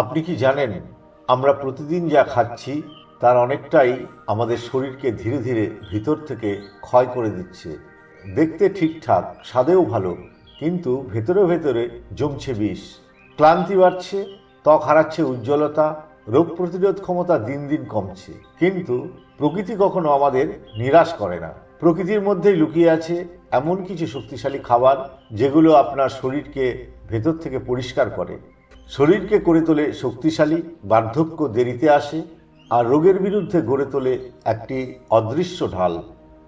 আপনি কি জানেন আমরা প্রতিদিন যা খাচ্ছি তার অনেকটাই আমাদের শরীরকে ধীরে ধীরে ভিতর থেকে ক্ষয় করে দিচ্ছে। দেখতে ঠিকঠাক, স্বাদেও ভালো, কিন্তু ভেতরে ভেতরে জমছে বিষ। ক্লান্তি বাড়ছে, ত্বক হারাচ্ছে উজ্জ্বলতা, রোগ প্রতিরোধ ক্ষমতা দিন দিন কমছে। কিন্তু প্রকৃতি কখনো আমাদের নিরাশ করে না। প্রকৃতির মধ্যেই লুকিয়ে আছে এমন কিছু শক্তিশালী খাবার যেগুলো আপনার শরীরকে ভেতর থেকে পরিষ্কার করে, শরীরকে করে তোলে শক্তিশালী, বার্ধক্য দেরিতে আসে, আর রোগের বিরুদ্ধে গড়ে তোলে একটি অদৃশ্য ঢাল।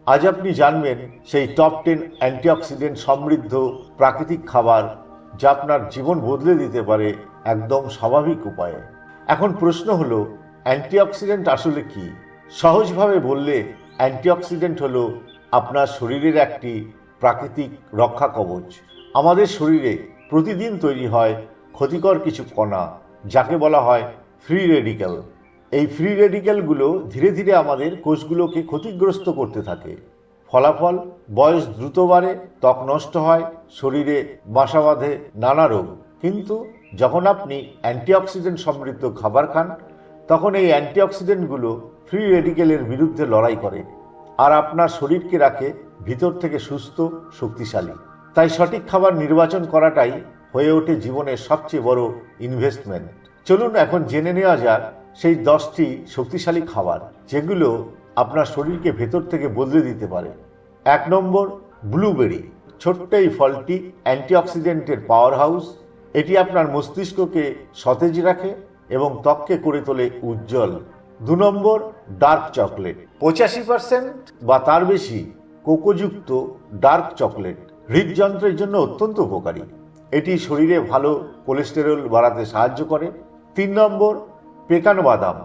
আজ আপনি জানবেন সেই টপ 10 অ্যান্টিঅক্সিডেন্ট সমৃদ্ধ প্রাকৃতিক খাবার যা আপনার জীবন বদলে দিতে পারে একদম স্বাভাবিক উপায়ে। এখন প্রশ্ন হলো, অ্যান্টিঅক্সিডেন্ট আসলে কি? সহজভাবে বললে অ্যান্টিঅক্সিডেন্ট হলো আপনার শরীরের একটি প্রাকৃতিক রক্ষা কবচ। আমাদের শরীরে প্রতিদিন তৈরি হয় ক্ষতিকর কিছু কণা, যাকে বলা হয় ফ্রি রেডিক্যাল। এই ফ্রি রেডিক্যালগুলো ধীরে ধীরে আমাদের কোষগুলোকে ক্ষতিগ্রস্ত করতে থাকে। ফলাফল, বয়স দ্রুত বাড়ে, ত্বক নষ্ট হয়, শরীরে বাসা বাঁধে নানা রোগ। কিন্তু যখন আপনি অ্যান্টিঅক্সিডেন্ট সমৃদ্ধ খাবার খান, তখন এই অ্যান্টিঅক্সিডেন্টগুলো ফ্রি রেডিক্যালের বিরুদ্ধে লড়াই করে আর আপনার শরীরকে রাখে ভিতর থেকে সুস্থ, শক্তিশালী। তাই সঠিক খাবার নির্বাচন করাটাই হয়ে ওঠে জীবনের সবচেয়ে বড় ইনভেস্টমেন্ট। চলুন এখন জেনে নেওয়া যাক সেই 10টি শক্তিশালী খাবার যেগুলো আপনার শরীরকে ভেতর থেকে বদলে দিতে পারে। 1 নম্বর, ব্লুবেরি। ছোট্ট এই ফলটি অ্যান্টিঅক্সিডেন্টের পাওয়ার হাউস। এটি আপনার মস্তিষ্ককে সতেজ রাখে এবং ত্বককে করে তোলে উজ্জ্বল। 2 নম্বর, ডার্ক চকলেট। 85% বা তার বেশি কোকোযুক্ত ডার্ক চকলেট হৃদযন্ত্রের জন্য অত্যন্ত উপকারী। এটি শরীরে ভালো কোলেস্টেরল বাড়াতে সাহায্য করে। 3 নম্বর, পেকান বাদাম।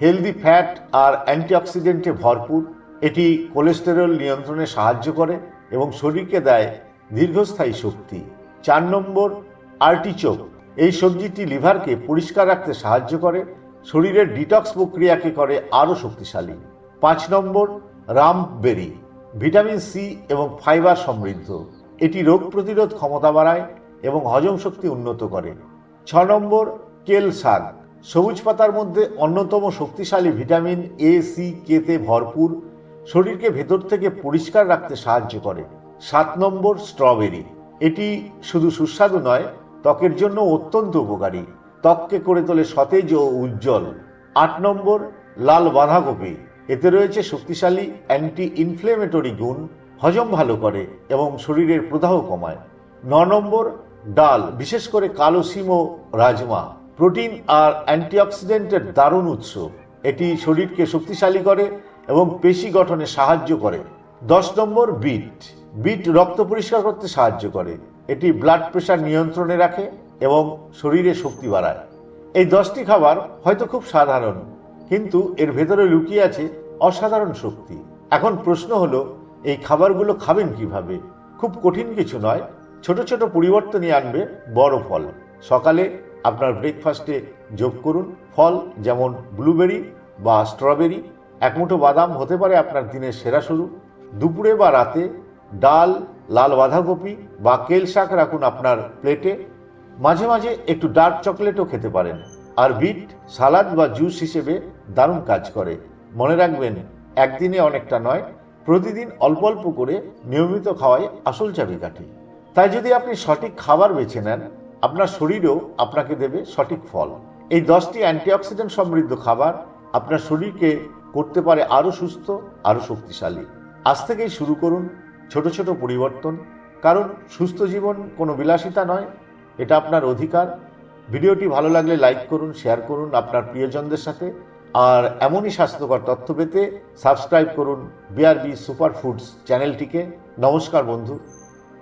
হেলদি ফ্যাট আর অ্যান্টিঅক্সিডেন্টে ভরপুর। এটি কোলেস্টেরল নিয়ন্ত্রণে সাহায্য করে এবং শরীরকে দেয় দীর্ঘস্থায়ী শক্তি। 4 নম্বর, আর্টিচোক। এই সবজিটি লিভারকে পরিষ্কার রাখতে সাহায্য করে, শরীরের ডিটক্স প্রক্রিয়াকে করে আরও শক্তিশালী। 5 নম্বর, রামবেরি। ভিটামিন সি এবং ফাইবার সমৃদ্ধ। এটি রোগ প্রতিরোধ ক্ষমতা বাড়ায় এবং হজম শক্তি উন্নত করে। 6 নম্বর, কেল শাক। সবুজ পাতার মধ্যে অন্যতম শক্তিশালী ভিটামিন এ, সি, কেতে ভরপুর, শরীরকে ভেতর থেকে পরিষ্কার রাখতে সাহায্য করে। 7 নম্বর, স্ট্রবেরি। এটি শুধু সুস্বাদু নয়, ত্বকের জন্য অত্যন্ত উপকারী, ত্বককে করে তোলে সতেজ ও উজ্জ্বল। 8 নম্বর, লাল বাঁধাকপি। এতে রয়েছে শক্তিশালী অ্যান্টি ইনফ্লেমেটরি গুণ, হজম ভালো করে এবং শরীরের প্রদাহ কমায়। 9 নম্বর, ডাল, বিশেষ করে কালো শিম ও রাজমা। প্রোটিন আর অ্যান্টিঅক্সিডেন্টের দারুণ উৎস। এটি শরীরকে শক্তিশালী করে এবং পেশি গঠনে সাহায্য করে। 10 নম্বর, বিট। বিট রক্ত পরিষ্কার করতে সাহায্য করে। এটি ব্লাড প্রেশার নিয়ন্ত্রণে রাখে এবং শরীরে শক্তি বাড়ায়। এই 10টি খাবার হয়তো খুব সাধারণ, কিন্তু এর ভেতরে লুকিয়ে আছে অসাধারণ শক্তি। এখন প্রশ্ন হলো, এই খাবারগুলো খাবেন কিভাবে? খুব কঠিন কিছু নয়, ছোট ছোট পরিবর্তনই আনবে বড় ফল। সকালে আপনার ব্রেকফাস্টে যোগ করুন ফল, যেমন ব্লুবেরি বা স্ট্রবেরি। 1 মুঠো বাদাম হতে পারে আপনার দিনের সেরা শুরু। দুপুরে বা রাতে ডাল, লাল বাঁধাকপি বা কেল শাক রাখুন আপনার প্লেটে। মাঝে মাঝে একটু ডার্ক চকলেটও খেতে পারেন। আর বিট সালাদ বা জুস হিসেবে দারুণ কাজ করে। মনে রাখবেন, একদিনে অনেকটা নয়, প্রতিদিন অল্প অল্প করে নিয়মিত খাওয়াই আসল চাবিকাঠি। তাই যদি আপনি সঠিক খাবার বেছে নেন, আপনার শরীরও আপনাকে দেবে সঠিক ফল। এই 10টি অ্যান্টিঅক্সিডেন্ট সমৃদ্ধ খাবার আপনার শরীরকে করতে পারে আরও সুস্থ, আরও শক্তিশালী। আজ থেকেই শুরু করুন ছোট ছোট পরিবর্তন, কারণ সুস্থ জীবন কোনো বিলাসিতা নয়, এটা আপনার অধিকার। ভিডিওটি ভালো লাগলে লাইক করুন, শেয়ার করুন আপনার প্রিয়জনদের সাথে। আর এমনই স্বাস্থ্যকর তথ্য পেতে সাবস্ক্রাইব করুন বিআরবি সুপার ফুডস চ্যানেলটিকে। নমস্কার বন্ধু।